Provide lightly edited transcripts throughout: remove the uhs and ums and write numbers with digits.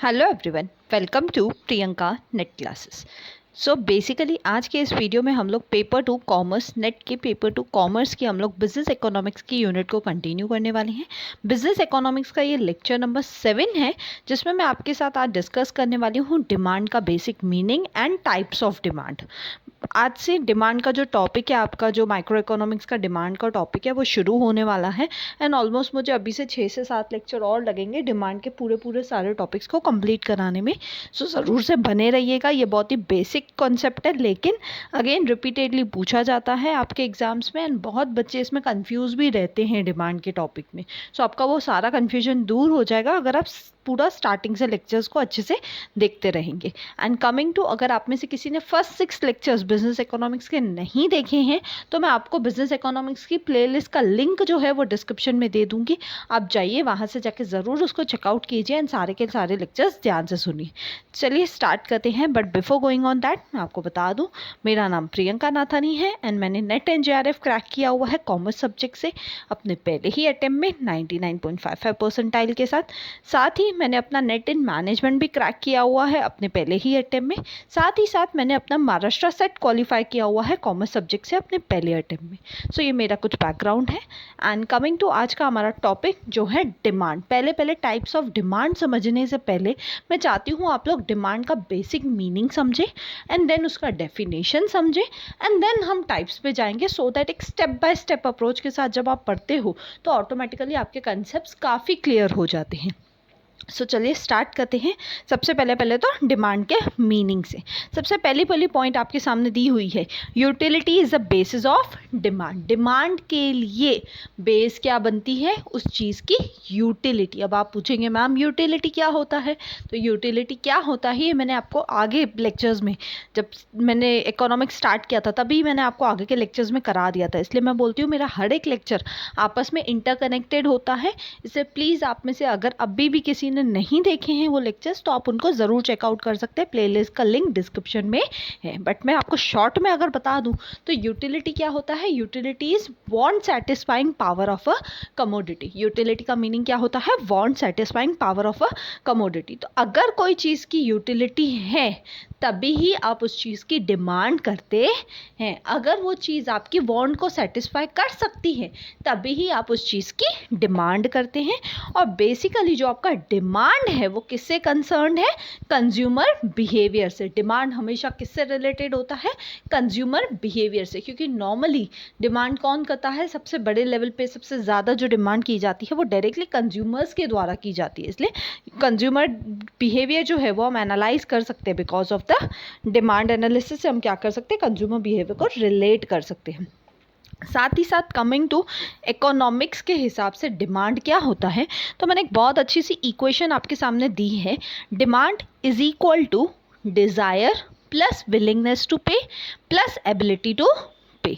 Hello everyone, welcome to Priyanka NET classes. So basically आज के इस वीडियो में हम लोग पेपर टू कॉमर्स नेट के पेपर टू कॉमर्स की हम लोग बिजनेस इकोनॉमिक्स की यूनिट को कंटिन्यू करने वाले हैं। बिजनेस इकोनॉमिक्स का ये लेक्चर नंबर 7 है, जिसमें मैं आपके साथ आज डिस्कस करने वाली हूँ डिमांड का basic meaning and types of demand. आज से डिमांड का जो टॉपिक है, आपका जो माइक्रो इकोनॉमिक्स का डिमांड का टॉपिक है, वो शुरू होने वाला है। एंड ऑलमोस्ट मुझे अभी से 6 से 7 लेक्चर और लगेंगे डिमांड के पूरे सारे टॉपिक्स को कंप्लीट कराने में। सो ज़रूर से बने रहिएगा। ये बहुत ही बेसिक कॉन्सेप्ट है, लेकिन अगेन रिपीटेडली पूछा जाता है आपके एग्जाम्स में, एंड बहुत बच्चे इसमें कंफ्यूज भी रहते हैं डिमांड के टॉपिक में। सो आपका वो सारा कन्फ्यूजन दूर हो जाएगा अगर आप पूरा स्टार्टिंग से लेक्चर्स को अच्छे से देखते रहेंगे। एंड कमिंग टू, अगर आप में से किसी ने फर्स्ट 6 लेक्चर्स बिजनेस इकोनॉमिक्स के नहीं देखे हैं, तो मैं आपको बिजनेस इकोनॉमिक्स की प्लेलिस्ट का लिंक जो है वो डिस्क्रिप्शन में दे दूंगी। आप जाइए, वहाँ से जाके ज़रूर उसको चेकआउट कीजिए एंड सारे के सारे लेक्चर्स ध्यान से सुनिए। चलिए स्टार्ट करते हैं। But before going on that, मैं आपको बता दूं, मेरा नाम प्रियंका नाथानी है एंड मैंने नेट एंड JRF क्रैक किया हुआ है कॉमर्स सब्जेक्ट से अपने पहले ही अटेम्प्ट में 99.55 परसेंटाइल के साथ ही मैंने अपना नेट इन मैनेजमेंट भी क्रैक किया हुआ है अपने पहले ही अटेम्प्ट में। साथ ही साथ मैंने अपना महाराष्ट्र सेट क्वालिफाई किया हुआ है कॉमर्स सब्जेक्ट से अपने पहले अटेम्प्ट में। सो ये मेरा कुछ बैकग्राउंड है। एंड कमिंग टू आज का हमारा टॉपिक जो है डिमांड। पहले टाइप्स ऑफ डिमांड समझने से पहले मैं चाहती हूँ आप लोग डिमांड का बेसिक मीनिंग समझे एंड देन उसका डेफिनेशन समझे एंड देन हम टाइप्स पे जाएंगे, सो दैट एक स्टेप बाय स्टेप अप्रोच के साथ जब आप पढ़ते हो तो ऑटोमेटिकली आपके कंसेप्ट्स काफ़ी क्लियर हो जाते हैं। सो चलिए स्टार्ट करते हैं। सबसे पहले तो डिमांड के मीनिंग से। सबसे पहली पॉइंट आपके सामने दी हुई है, utility is the basis of demand. Demand के लिए बेस क्या बनती है? उस चीज़ की यूटिलिटी। अब आप पूछेंगे मैम यूटिलिटी क्या होता है? तो यूटिलिटी क्या होता है ये मैंने आपको आगे लेक्चर्स में, जब मैंने इकोनॉमिक्स स्टार्ट किया था तभी मैंने आपको आगे के लेक्चर्स में करा दिया था। इसलिए मैं बोलती हूँ मेरा हर एक लेक्चर आपस में इंटरकनेक्टेड होता है। इससे प्लीज़ आप में से अगर अभी भी किसी ने नहीं देखे हैं वो लेक्चर्स, तो आप उनको ज़रूर चेकआउट कर सकते हैं। प्लेलिस्ट का लिंक डिस्क्रिप्शन में है। बट मैं आपको शॉर्ट में अगर बता दूं तो यूटिलिटी क्या होता है? Utility is want satisfying power of a commodity. Utility का मीनिंग क्या होता है? Want satisfying power of a commodity. तो अगर कोई चीज़ की यूटिलिटी है तभी ही आप उस चीज़ की डिमांड करते हैं। अगर वो चीज़ आपकी वांट को सेटिस्फाई कर सकती है तभी ही आप उस चीज़ की डिमांड करते हैं। और बेसिकली जो आपका डिमांड है वो किससे कंसर्न्ड है? कंज्यूमर बिहेवियर से। डिमांड हमेशा किससे रिलेटेड होता है? कंज्यूमर बिहेवियर से। क्योंकि नॉर्मली डिमांड कौन करता है? सबसे बड़े लेवल पे सबसे ज़्यादा जो डिमांड की जाती है वो डायरेक्टली कंज्यूमर्स के द्वारा की जाती है। इसलिए कंज्यूमर बिहेवियर जो है वो हम एनालाइज कर सकते हैं। Because of the demand analysis से हम क्या कर सकते हैं? कंज्यूमर बिहेवियर को रिलेट कर सकते हैं। साथ ही साथ कमिंग टू इकोनॉमिक्स के हिसाब से डिमांड क्या होता है, तो मैंने एक बहुत अच्छी सी इक्वेशन आपके सामने दी है। Demand is equal to desire plus willingness to pay plus ability to pay.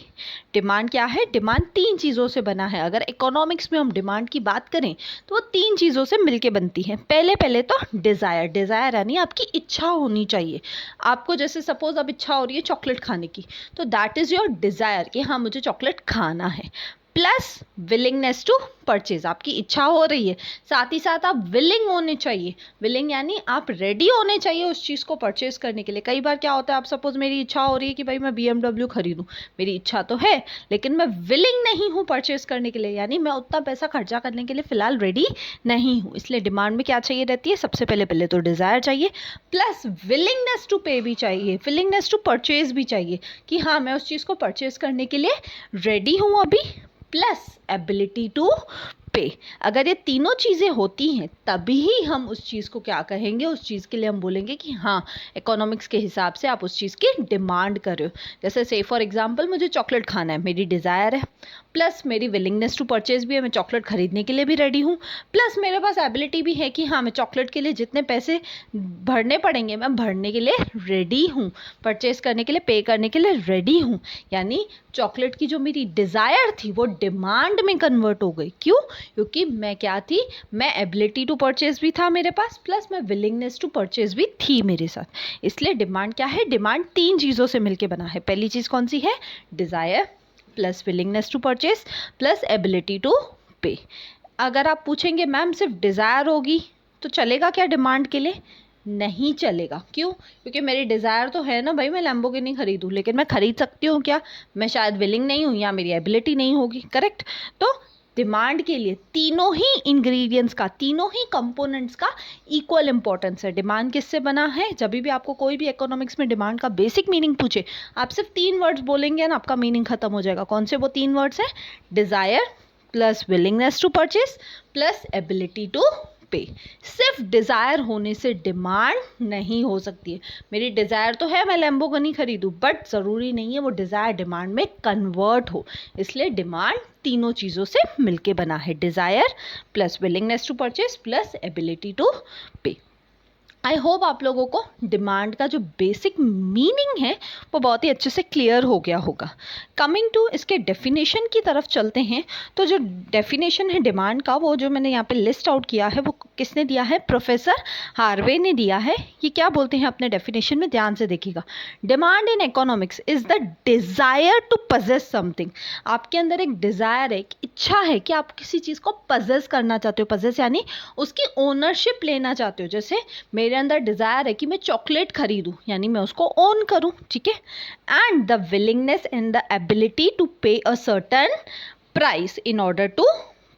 Demand क्या है? डिमांड 3 चीज़ों से बना है। अगर इकोनॉमिक्स में हम डिमांड की बात करें तो वो 3 चीज़ों से मिलके बनती है। पहले तो डिज़ायर। डिज़ायर यानी आपकी इच्छा होनी चाहिए। आपको जैसे सपोज अब इच्छा हो रही है चॉकलेट खाने की, तो दैट इज़ योर डिज़ायर कि हाँ मुझे चॉकलेट खाना है। Plus willingness to purchase. आपकी इच्छा हो रही है, साथ ही साथ आप विलिंग होने चाहिए। विलिंग यानी आप रेडी होने चाहिए उस चीज़ को परचेज करने के लिए। कई बार क्या होता है, आप सपोज मेरी इच्छा हो रही है कि भाई मैं BMW खरीदूं, मेरी इच्छा तो है लेकिन मैं विलिंग नहीं हूँ परचेज करने के लिए, यानी मैं उतना पैसा खर्चा करने के लिए फिलहाल रेडी नहीं हूँ। इसलिए डिमांड में क्या चाहिए रहती है? सबसे पहले तो डिज़ायर चाहिए, प्लस विलिंगनेस टू पे भी चाहिए, विलिंगनेस टू परचेज भी चाहिए कि हाँ मैं उस चीज़ को परचेज करने के लिए रेडी हूँ अभी, प्लस एबिलिटी टू पे। अगर ये तीनों चीज़ें होती हैं तभी ही हम उस चीज़ को क्या कहेंगे? उस चीज़ के लिए हम बोलेंगे कि हाँ इकोनॉमिक्स के हिसाब से आप उस चीज़ की डिमांड कर रहे हो। जैसे से फॉर एग्जांपल मुझे चॉकलेट खाना है, मेरी डिज़ायर है, प्लस मेरी विलिंगनेस टू परचेज भी है, मैं चॉकलेट खरीदने के लिए भी रेडी हूँ, प्लस मेरे पास एबिलिटी भी है कि हाँ मैं चॉकलेट के लिए जितने पैसे भरने पड़ेंगे मैं भरने के लिए रेडी हूँ, परचेज करने के लिए, पे करने के लिए रेडी हूँ। यानी चॉकलेट की जो मेरी डिज़ायर थी वो डिमांड में कन्वर्ट हो गई। क्यों? क्योंकि मैं क्या थी? मैं एबिलिटी टू परचेज भी था मेरे पास, प्लस मैं विलिंगनेस टू परचेज भी थी मेरे साथ। इसलिए डिमांड क्या है? डिमांड 3 चीज़ों से मिलकर बना है। पहली चीज़ कौन सी है? Desire plus willingness to purchase plus ability to pay. अगर आप पूछेंगे मैम सिर्फ डिज़ायर होगी तो चलेगा क्या डिमांड के लिए? नहीं चलेगा। क्यों? क्योंकि मेरी डिज़ायर तो है ना भाई मैं लैम्बोर्गिनी खरीदूँ, लेकिन मैं खरीद सकती हूँ क्या? मैं शायद विलिंग नहीं हूँ या मेरी एबिलिटी नहीं होगी। करेक्ट? तो डिमांड के लिए तीनों ही इंग्रेडिएंट्स का, तीनों ही कंपोनेंट्स का इक्वल इंपॉर्टेंस है। डिमांड किससे बना है? जब भी आपको कोई भी इकोनॉमिक्स में डिमांड का बेसिक मीनिंग पूछे, आप सिर्फ 3 वर्ड्स बोलेंगे ना, आपका मीनिंग खत्म हो जाएगा। कौन से वो 3 वर्ड्स हैं? Desire plus willingness to purchase plus ability to pay. सिर्फ डिज़ायर होने से डिमांड नहीं हो सकती है। मेरी डिज़ायर तो है मैं लैम्बोर्गिनी खरीदूँ, बट ज़रूरी नहीं है वो डिज़ायर डिमांड में कन्वर्ट हो। इसलिए डिमांड तीनों चीज़ों से मिलके बना है, desire plus willingness to purchase plus ability to pay. I hope आप लोगों को डिमांड का जो बेसिक मीनिंग है वो बहुत ही अच्छे से क्लियर हो गया होगा। कमिंग टू इसके डेफिनेशन की तरफ चलते हैं। तो जो डेफिनेशन है डिमांड का, वो जो मैंने यहाँ पे लिस्ट आउट किया है वो किसने दिया है? प्रोफेसर हार्वे ने दिया है। ये क्या बोलते हैं अपने डेफिनेशन में? ध्यान से देखिएगा। Demand in economics is the desire to possess something. आपके अंदर एक डिज़ायर है, एक इच्छा है कि आप किसी चीज़ को पजेस करना चाहते हो। पजेस यानी उसकी ओनरशिप लेना चाहते हो। जैसे मेरे अंदर डिज़ायर है कि मैं चॉकलेट खरीदूं, यानी मैं उसको ओन करूं। ठीक है? And the willingness and the ability to pay a certain price in order to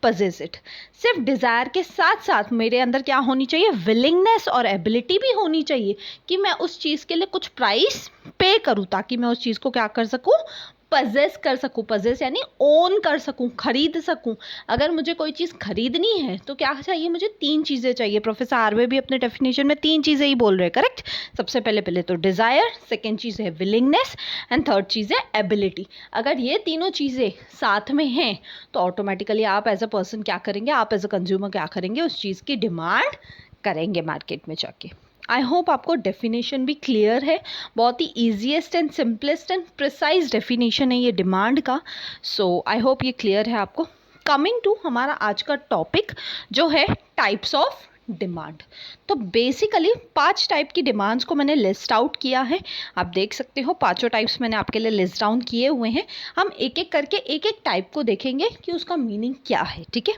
possess it. सिर्फ डिज़ायर के साथ साथ मेरे अंदर क्या होनी चाहिए? विलिंगनेस और एबिलिटी भी होनी चाहिए कि मैं उस चीज़ के लिए कुछ प्राइस पे करूं, ताकि मैं उस चीज़ को क्या कर सकूं? पजेस कर सकूं। पजेस यानी ओन कर सकूं, खरीद सकूं। अगर मुझे कोई चीज़ खरीदनी है तो क्या चाहिए? मुझे 3 चीज़ें चाहिए। प्रोफेसर हार्वे भी अपने डेफिनेशन में 3 चीज़ें ही बोल रहे हैं। करेक्ट? सबसे पहले तो डिज़ायर, सेकेंड चीज़ है विलिंगनेस एंड थर्ड चीज़ है एबिलिटी। अगर ये तीनों चीज़ें साथ में हैं तो ऑटोमेटिकली आप एज अ पर्सन क्या करेंगे? आप एज अ कंज्यूमर क्या करेंगे? उस चीज़ की डिमांड करेंगे मार्केट में जाके। आई होप आपको डेफिनेशन भी क्लियर है। बहुत ही easiest and simplest and precise definition है ये डिमांड का। सो आई होप ये क्लियर है आपको। कमिंग टू हमारा आज का टॉपिक जो है टाइप्स ऑफ डिमांड। तो बेसिकली 5 टाइप की डिमांड्स को मैंने लिस्ट आउट किया है। आप देख सकते हो 5 टाइप्स मैंने आपके लिए लिस्ट डाउन किए हुए हैं। हम एक एक करके एक एक टाइप को देखेंगे कि उसका मीनिंग क्या है। ठीक है?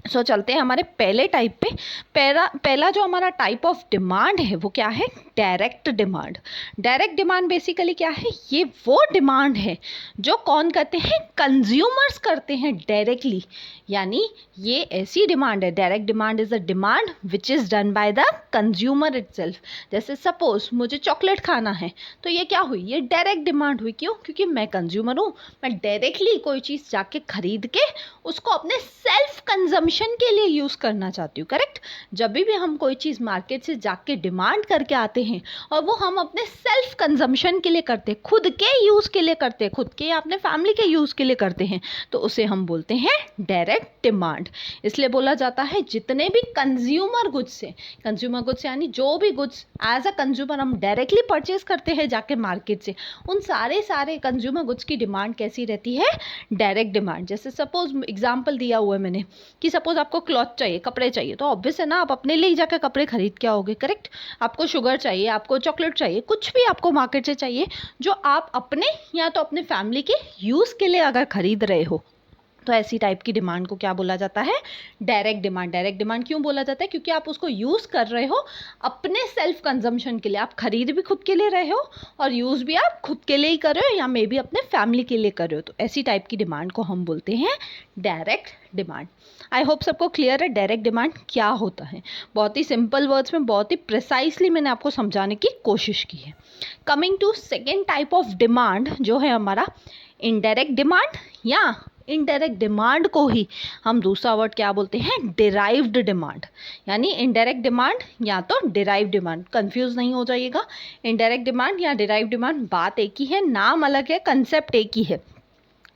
सो चलते हैं हमारे पहले टाइप पे। पहला जो हमारा टाइप ऑफ डिमांड है वो क्या है? Direct demand. Direct demand basically क्या है? ये वो डिमांड है जो कौन करते हैं? कंज्यूमर्स करते हैं डायरेक्टली। यानी ये ऐसी डिमांड है, direct demand is a demand which is done by the consumer itself. जैसे सपोज मुझे चॉकलेट खाना है तो ये क्या हुई? ये डायरेक्ट डिमांड हुई। क्यों? क्योंकि मैं कंज्यूमर हूँ, मैं डायरेक्टली कोई चीज़ जाके खरीद के उसको अपने सेल्फ कंजम्पशन के लिए यूज़ करना चाहती हूँ। करेक्ट? जब भी हम कोई चीज़ मार्केट से जाके डिमांड करके आते हैं और वो हम अपने सेल्फ कंजम्पशन के लिए करते हैं, खुद के यूज़ के लिए करते हैं, खुद के या अपने फैमिली के यूज़ के लिए करते हैं, तो उसे हम बोलते हैं डायरेक्ट डिमांड। इसलिए बोला जाता है जितने भी कंज्यूमर गुड्स यानी जो भी गुड्स एज अ कंज्यूमर हम डायरेक्टली परचेज करते हैं जाके मार्केट से, उन सारे कंज्यूमर गुड्स की डिमांड कैसी रहती है? Direct demand. जैसे सपोज एग्जाम्पल दिया हुआ है मैंने कि सपोज आपको क्लॉथ चाहिए, कपड़े चाहिए, तो ऑब्वियस है ना आप अपने लिए ही जाकर कपड़े खरीद के आओगे। करेक्ट? आपको शुगर चाहिए, आपको चॉकलेट चाहिए, कुछ भी आपको मार्केट से चाहिए जो आप अपने या तो अपने फैमिली के यूज़ के लिए अगर खरीद रहे हो, तो ऐसी टाइप की डिमांड को क्या बोला जाता है? Direct demand. डायरेक्ट डिमांड क्यों बोला जाता है? क्योंकि आप उसको यूज़ कर रहे हो अपने सेल्फ कंजम्पशन के लिए। आप खरीद भी खुद के लिए रहे हो और यूज़ भी आप खुद के लिए ही कर रहे हो या मे भी अपने फैमिली के लिए कर रहे हो। तो ऐसी टाइप की डिमांड को हम बोलते हैं डायरेक्ट डिमांड। आई होप सबको क्लियर है डायरेक्ट डिमांड क्या होता है। बहुत ही सिंपल वर्ड्स में बहुत ही प्रिसाइसली मैंने आपको समझाने की कोशिश की है। Coming to second type of demand जो है हमारा इनडायरेक्ट डिमांड, या इनडायरेक्ट डिमांड को ही हम दूसरा वर्ड क्या बोलते हैं? Derived demand. यानी इनडायरेक्ट डिमांड या तो डिराइव्ड डिमांड, कंफ्यूज नहीं हो जाइएगा। इनडायरेक्ट डिमांड या डिराइव्ड डिमांड बात एक ही है, नाम अलग है, कंसेप्ट एक ही है।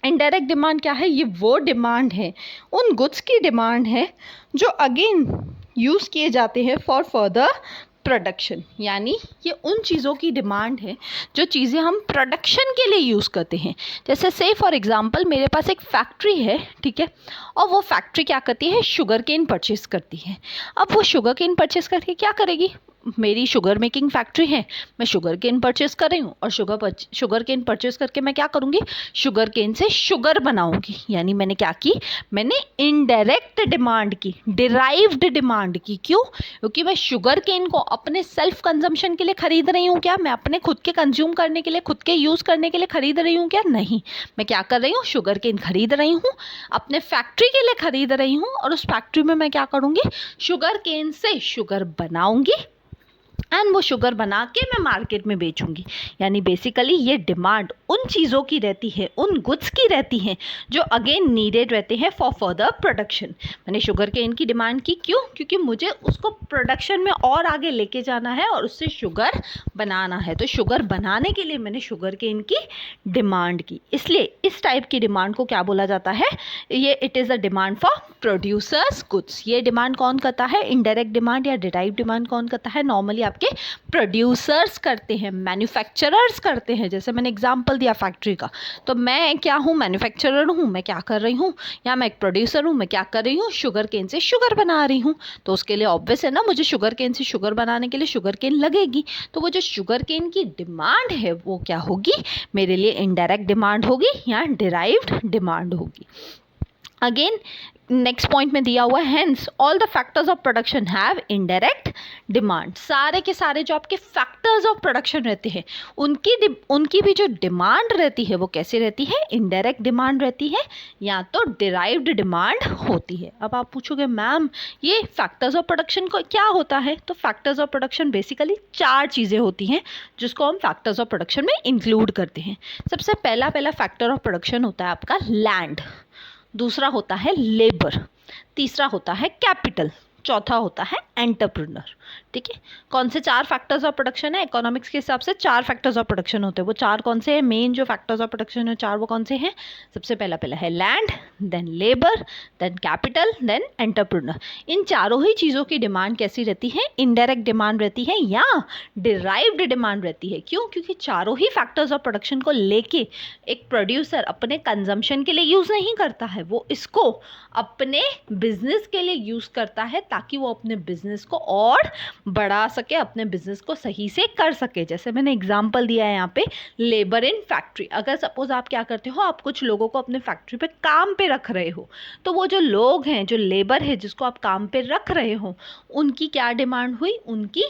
इनडायरेक्ट डिमांड क्या है? ये वो डिमांड है, उन गुड्स की डिमांड है जो अगेन यूज़ किए जाते हैं फॉर फर्दर प्रोडक्शन। यानी ये उन चीज़ों की डिमांड है जो चीज़ें हम प्रोडक्शन के लिए यूज़ करते हैं। जैसे से फॉर एग्जांपल मेरे पास एक फैक्ट्री है, ठीक है, और वो फैक्ट्री क्या करती है? शुगर केन परचेस करती है। अब वो शुगर केन परचेस करके क्या करेगी? मेरी शुगर मेकिंग फैक्ट्री है, मैं शुगर केन परचेस कर रही हूँ और शुगर केन परचेस करके मैं क्या करूँगी, शुगर केन से शुगर बनाऊँगी। यानी मैंने क्या की, मैंने इनडायरेक्ट डिमांड की, डिराइव्ड डिमांड की। क्यों? क्योंकि मैं शुगर केन को अपने सेल्फ कंजम्पशन के लिए खरीद रही हूँ क्या, मैं अपने खुद के कंज्यूम करने के लिए, खुद के यूज़ करने के लिए खरीद रही हूँ क्या? नहीं, मैं क्या कर रही हूँ, शुगर केन खरीद रही हूँ, अपने फैक्ट्री के लिए खरीद रही हूँ और उस फैक्ट्री में मैं क्या करूँगी, शुगर केन से शुगर बनाऊँगी एंड वो शुगर बना के मैं मार्केट में बेचूंगी। यानी बेसिकली ये डिमांड उन चीज़ों की रहती है, उन गुड्स की रहती है जो अगेन नीडेड रहते हैं फॉर फर्दर प्रोडक्शन। मैंने शुगर केन की डिमांड की, क्यों? क्योंकि मुझे उसको प्रोडक्शन में और आगे लेके जाना है और उससे शुगर बनाना है। तो शुगर बनाने के लिए मैंने शुगर केन की डिमांड की। इसलिए इस टाइप की डिमांड को क्या बोला जाता है, ये it is a demand for producers goods. ये डिमांड कौन करता है, इनडायरेक्ट डिमांड या डिराइव डिमांड कौन करता है, नॉर्मली आपके प्रोड्यूसर्स करते हैं, मैन्युफैक्चरर्स करते हैं। जैसे मैंने एग्जांपल दिया फैक्ट्री का, तो मैं क्या हूँ, मैन्युफैक्चरर हूँ, मैं क्या कर रही हूँ, या मैं एक प्रोड्यूसर हूँ, मैं क्या कर रही हूँ, शुगर केन से शुगर बना रही हूँ। तो उसके लिए ऑब्वियस है ना, मुझे शुगर केन से शुगर बनाने के लिए शुगर केन लगेगी। तो वो जो शुगर केन की डिमांड है वो क्या होगी, मेरे लिए इनडायरेक्ट डिमांड होगी या डिराइव्ड डिमांड होगी। अगेन नेक्स्ट पॉइंट में दिया हुआ है, hence all the factors of production have indirect demand. सारे के सारे जो आपके फैक्टर्स ऑफ प्रोडक्शन रहते हैं उनकी भी जो डिमांड रहती है वो कैसे रहती है, इनडायरेक्ट डिमांड रहती है या तो डिराइव्ड डिमांड होती है। अब आप पूछोगे मैम ये फैक्टर्स ऑफ प्रोडक्शन को क्या होता है, तो फैक्टर्स ऑफ प्रोडक्शन बेसिकली 4 चीज़ें होती हैं जिसको हम फैक्टर्स ऑफ प्रोडक्शन में इंक्लूड करते हैं। सबसे पहला फैक्टर ऑफ प्रोडक्शन होता है आपका लैंड, दूसरा होता है लेबर, तीसरा होता है कैपिटल, चौथा होता है एंटरप्रेन्योर। ठीक है, कौन से 4 फैक्टर्स ऑफ प्रोडक्शन है, इकोनॉमिक्स के हिसाब से 4 फैक्टर्स ऑफ प्रोडक्शन होते हैं। वो 4 कौन से हैं, मेन जो फैक्टर्स ऑफ प्रोडक्शन है 4 वो कौन से हैं, सबसे पहला है land, then labour, then capital, then entrepreneur. इन चारों ही चीज़ों की डिमांड कैसी रहती है, इनडायरेक्ट डिमांड रहती है या डिराइव्ड डिमांड रहती है। क्यों? क्योंकि चारों ही फैक्टर्स ऑफ प्रोडक्शन को लेके एक प्रोड्यूसर अपने कंजम्पशन के लिए यूज़ नहीं करता है, वो इसको अपने बिजनेस के लिए यूज़ करता है ताकि वो अपने बिजनेस को और बढ़ा सके, अपने बिजनेस को सही से कर सके। जैसे मैंने एग्जांपल दिया है यहाँ पे लेबर इन फैक्ट्री। अगर सपोज आप क्या करते हो, आप कुछ लोगों को अपने फैक्ट्री पे काम पे रख रहे हो, तो वो जो लोग हैं, जो लेबर है जिसको आप काम पे रख रहे हो, उनकी क्या डिमांड हुई, उनकी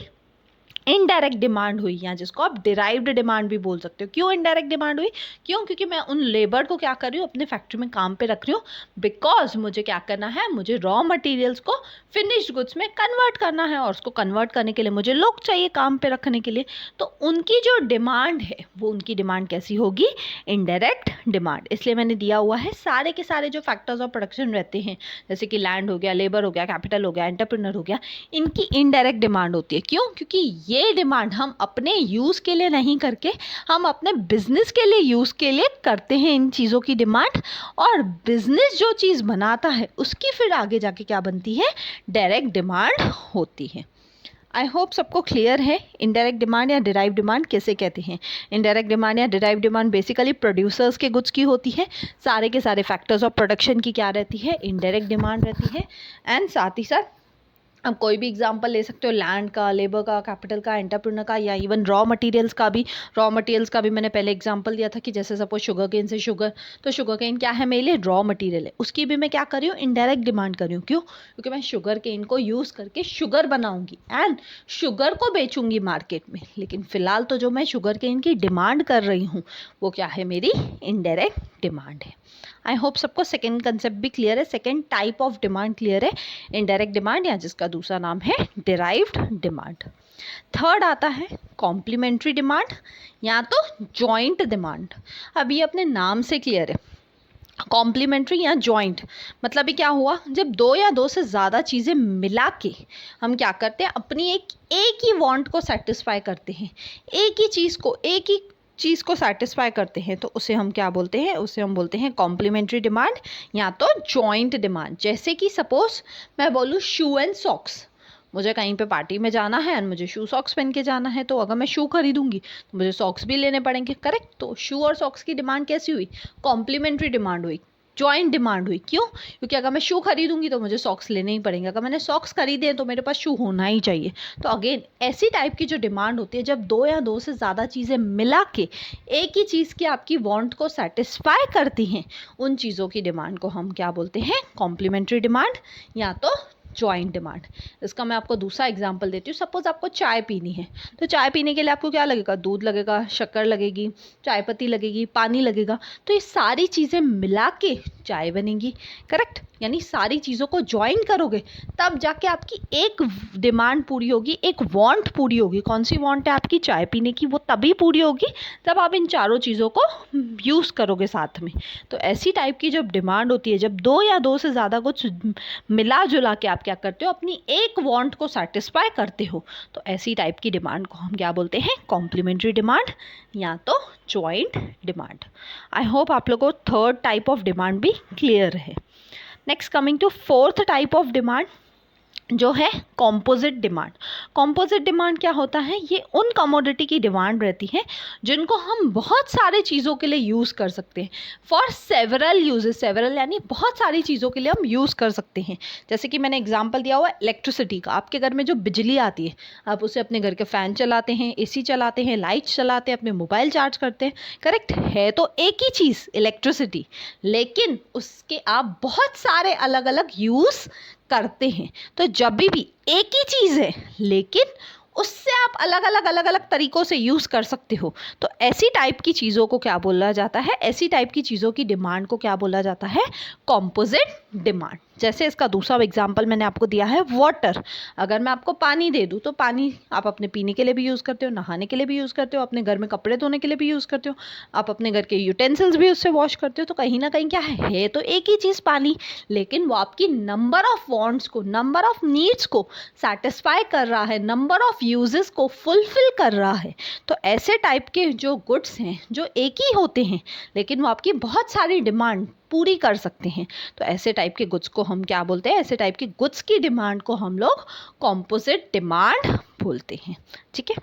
इनडायरेक्ट डिमांड हुई, या जिसको आप डिराइव्ड डिमांड भी बोल सकते हो। क्यों इनडायरेक्ट डिमांड हुई, क्यों? क्योंकि मैं उन लेबर को क्या कर रही हूँ, अपने फैक्ट्री में काम पे रख रही हूँ, बिकॉज मुझे क्या करना है, मुझे रॉ मटेरियल्स को फिनिश्ड गुड्स में कन्वर्ट करना है और उसको कन्वर्ट करने के लिए मुझे लोग चाहिए काम पे रखने के लिए। तो उनकी जो डिमांड है वो उनकी डिमांड कैसी होगी, इनडायरेक्ट डिमांड। इसलिए मैंने दिया हुआ है सारे के सारे जो फैक्टर्स ऑफ प्रोडक्शन रहते हैं, जैसे कि लैंड हो गया, लेबर हो गया, कैपिटल हो गया, एंटरप्रेन्योर हो गया, इनकी इनडायरेक्ट डिमांड होती है। क्यों? क्योंकि ये डिमांड हम अपने यूज़ के लिए नहीं करके हम अपने बिजनेस के लिए यूज़ के लिए करते हैं इन चीज़ों की डिमांड, और बिजनेस जो चीज़ बनाता है उसकी फिर आगे जाके क्या बनती है, डायरेक्ट डिमांड होती है। आई होप सबको क्लियर है इनडायरेक्ट डिमांड या डिराइव डिमांड किसे कहते हैं। इनडायरेक्ट डिमांड या डिराइव डिमांड बेसिकली प्रोड्यूसर्स के गुड्स की होती है। सारे के सारे फैक्टर्स ऑफ प्रोडक्शन की क्या रहती है, इनडायरेक्ट डिमांड रहती है। एंड साथ ही साथ अब कोई भी एग्जांपल ले सकते हो, लैंड का, लेबर का, कैपिटल का, एंटरप्रेन्योर का, या इवन रॉ मटेरियल्स का भी। रॉ मटेरियल्स का भी मैंने पहले एग्जांपल दिया था कि जैसे सपोज शुगर केन से शुगर, तो शुगर केन क्या है, मेरे लिए रॉ मटेरियल है, उसकी भी मैं क्या कर रही हूँ, इनडायरेक्ट डिमांड कर रही हूँ। क्यों? क्योंकि मैं शुगर केन को यूज़ करके शुगर बनाऊंगी एंड शुगर को बेचूंगी मार्केट में। लेकिन फिलहाल तो जो मैं शुगर केन की डिमांड कर रही हूँ वो क्या है, मेरी इनडायरेक्ट डिमांड है। आई होप सबको सेकेंड कंसेप्ट भी क्लियर है, second type of demand clear है, इनडायरेक्ट डिमांड या जिसका दूसरा नाम है डिराइव्ड डिमांड। थर्ड आता है कॉम्प्लीमेंट्री डिमांड या तो जॉइंट डिमांड। अब ये अपने नाम से क्लियर है, कॉम्प्लीमेंट्री या जॉइंट मतलब ये क्या हुआ, जब 2 या 2 से ज़्यादा चीज़ें मिला के हम क्या करते हैं, अपनी एक ही वांट को सेटिस्फाई करते हैं, एक ही चीज़ को सेटिस्फाई करते हैं, तो उसे हम क्या बोलते हैं, उसे हम बोलते हैं कॉम्प्लीमेंट्री डिमांड या तो जॉइंट डिमांड। जैसे कि सपोज मैं बोलूँ शू एंड सॉक्स, मुझे कहीं पे पार्टी में जाना है एंड मुझे शू सॉक्स पहन के जाना है, तो अगर मैं शू खरीदूंगी तो मुझे सॉक्स भी लेने पड़ेंगे, करेक्ट। तो शू और सॉक्स की डिमांड कैसी हुई, कॉम्प्लीमेंट्री डिमांड हुई। जॉइंट डिमांड हुई। क्यों? क्योंकि अगर मैं शू खरीदूंगी तो मुझे सॉक्स लेने ही पड़ेंगे, अगर मैंने सॉक्स खरीदे तो मेरे पास शू होना ही चाहिए। तो अगेन ऐसी टाइप की जो डिमांड होती है जब दो या दो से ज़्यादा चीज़ें मिला के एक ही चीज़ की आपकी वांट को सेटिस्फाई करती हैं, उन चीज़ों की डिमांड को हम क्या बोलते हैं? कॉम्प्लीमेंट्री डिमांड या तो जॉइंट डिमांड। इसका मैं आपको दूसरा एग्जांपल देती हूँ। सपोज आपको चाय पीनी है, तो चाय पीने के लिए आपको क्या लगेगा? दूध लगेगा, शक्कर लगेगी, चाय पत्ती लगेगी, पानी लगेगा। तो ये सारी चीज़ें मिला के चाय बनेगी, करेक्ट? यानी सारी चीज़ों को ज्वाइन करोगे तब जाके आपकी एक डिमांड पूरी होगी, एक वांट पूरी होगी। कौन सी वांट है आपकी? चाय पीने की। वो तभी पूरी होगी जब आप इन चारों चीज़ों को यूज़ करोगे साथ में। तो ऐसी टाइप की जब डिमांड होती है, जब दो या दो से ज़्यादा कुछ मिला जुला के आप क्या करते हो? अपनी एक वांट को सेटिस्फाई करते हो। तो ऐसी टाइप की डिमांड को हम क्या बोलते हैं? कॉम्प्लीमेंट्री डिमांड या तो जॉइंट डिमांड। आई होप आप लोगों को थर्ड टाइप ऑफ डिमांड भी क्लियर है। Next coming to fourth type of demand जो है कॉम्पोजिट डिमांड। कॉम्पोजिट डिमांड क्या होता है? ये उन कमोडिटी की डिमांड रहती है जिनको हम बहुत सारे चीज़ों के लिए यूज़ कर सकते हैं, फॉर सेवरल यूजेस। सेवरल यानी बहुत सारी चीज़ों के लिए हम यूज़ कर सकते हैं। जैसे कि मैंने एग्जांपल दिया हुआ इलेक्ट्रिसिटी का। आपके घर में जो बिजली आती है, आप उसे अपने घर के फ़ैन चलाते हैं, AC चलाते हैं, लाइट्स चलाते हैं, अपने मोबाइल चार्ज करते हैं, करेक्ट है? तो एक ही चीज़ इलेक्ट्रिसिटी, लेकिन उसके आप बहुत सारे अलग अलग यूज़ करते हैं। तो जब भी एक ही चीज़ है लेकिन उससे आप अलग अलग तरीक़ों से यूज़ कर सकते हो, तो ऐसी टाइप की चीज़ों को क्या बोला जाता है? ऐसी टाइप की चीज़ों की डिमांड को क्या बोला जाता है? Composite demand. जैसे इसका दूसरा एग्जांपल मैंने आपको दिया है वाटर। अगर मैं आपको पानी दे दूँ तो पानी आप अपने पीने के लिए भी यूज़ करते हो, नहाने के लिए भी यूज़ करते हो, अपने घर में कपड़े धोने के लिए भी यूज़ करते हो, आप अपने घर के यूटेंसिल्स भी उससे वॉश करते हो। तो कहीं ना कहीं क्या है तो एक ही चीज़ पानी, लेकिन वो आपकी नंबर ऑफ वांट्स को, नंबर ऑफ नीड्स को सेटिस्फाई कर रहा है, नंबर ऑफ यूजेस को फुलफिल कर रहा है। तो ऐसे टाइप के जो गुड्स हैं जो एक ही होते हैं लेकिन वो आपकी बहुत सारी डिमांड पूरी कर सकते हैं, तो ऐसे टाइप के गुड्स को हम क्या बोलते हैं? ऐसे टाइप के गुड्स की डिमांड को हम लोग कॉम्पोजिट डिमांड बोलते हैं। ठीक है,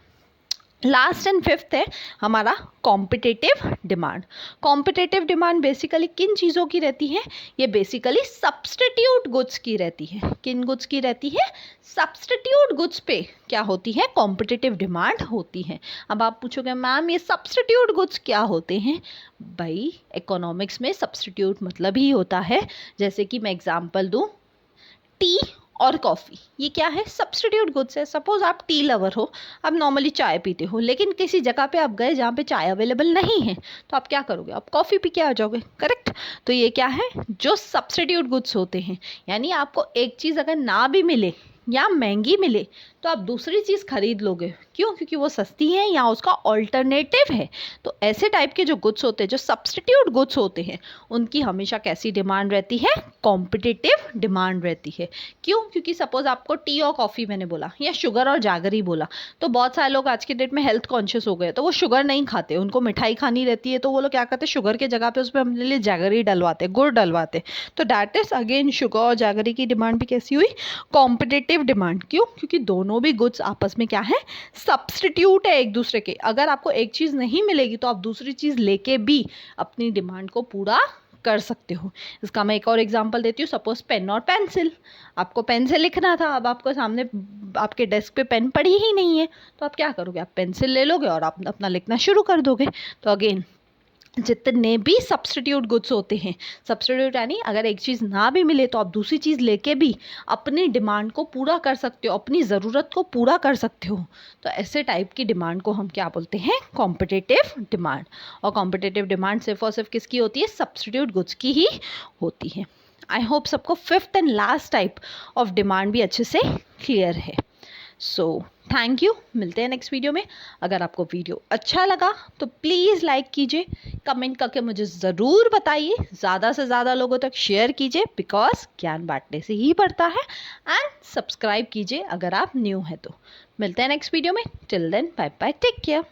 लास्ट एंड फिफ्थ है हमारा competitive demand. Competitive demand basically किन चीज़ों की रहती है? ये बेसिकली सब्सटीट्यूट गुड्स की रहती है। किन गुड्स की रहती है? सब्सटीट्यूट गुड्स पे क्या होती है? कॉम्पिटिटिव डिमांड होती है। अब आप पूछोगे मैम ये सब्सटीट्यूट गुड्स क्या होते हैं? भाई इकोनॉमिक्स में सब्सटीट्यूट मतलब ही होता है, जैसे कि मैं एग्जांपल दूं, टी और कॉफ़ी, ये क्या है? सब्सटीट्यूट गुड्स है। सपोज आप टी लवर हो, आप नॉर्मली चाय पीते हो, लेकिन किसी जगह पे आप गए जहाँ पे चाय अवेलेबल नहीं है, तो आप क्या करोगे? आप कॉफ़ी पी के आ जाओगे, करेक्ट? तो ये क्या है? जो सब्सटीट्यूट गुड्स होते हैं, यानी आपको एक चीज़ अगर ना भी मिले या महंगी मिले तो आप दूसरी चीज़ खरीद लोगे। क्यों? क्योंकि वो सस्ती है या उसका ऑल्टरनेटिव है। तो ऐसे टाइप के जो गुड्स होते हैं, जो सब्सटीट्यूट गुड्स होते हैं, उनकी हमेशा कैसी डिमांड रहती है? कॉम्पिटिटिव डिमांड रहती है। क्यों? क्योंकि सपोज आपको टी और कॉफ़ी मैंने बोला या शुगर और जागरी बोला, तो बहुत सारे लोग आज के डेट में हेल्थ कॉन्शियस हो गए, तो वो शुगर नहीं खाते, उनको मिठाई खानी रहती है, तो वो लोग क्या करते हैं? शुगर के जगह पे उसमें अपने लिए जागरी डलवाते, गुड़ डलवाते। तो डैट इज अगेन शुगर और जागरी की डिमांड भी कैसी हुई? Competitive demand. क्यों? क्योंकि दोनों भी गुड्स आपस में क्या है? सब्सटीट्यूट है एक दूसरे के। अगर आपको एक चीज़ नहीं मिलेगी तो आप दूसरी चीज़ लेके भी अपनी डिमांड को पूरा कर सकते हो। इसका मैं एक और एग्जांपल देती हूँ। सपोज पेन और पेंसिल, आपको पेन से लिखना था, अब आपको सामने आपके डेस्क पे पेन पड़ी ही नहीं है, तो आप क्या करोगे? आप पेंसिल ले लोगे और आप अपना लिखना शुरू कर दोगे। तो अगेन जितने भी सब्सटीट्यूट गुड्स होते हैं, सब्सटीट्यूट यानी अगर एक चीज़ ना भी मिले तो आप दूसरी चीज़ लेके भी अपनी डिमांड को पूरा कर सकते हो, अपनी ज़रूरत को पूरा कर सकते हो। तो ऐसे टाइप की डिमांड को हम क्या बोलते हैं? Competitive demand. और कॉम्पिटिटिव डिमांड सिर्फ और सिर्फ किसकी होती है? सब्सटीट्यूट गुड्स की ही होती है। आई होप सबको fifth and last type of demand भी अच्छे से क्लियर है। सो थैंक यू, मिलते हैं नेक्स्ट वीडियो में। अगर आपको वीडियो अच्छा लगा तो प्लीज़ लाइक कीजिए, कमेंट करके मुझे ज़रूर बताइए, ज़्यादा से ज़्यादा लोगों तक शेयर कीजिए, बिकॉज ज्ञान बांटने से ही बढ़ता है। एंड सब्सक्राइब कीजिए अगर आप न्यू हैं तो। मिलते हैं नेक्स्ट वीडियो में। Till then bye bye, take care.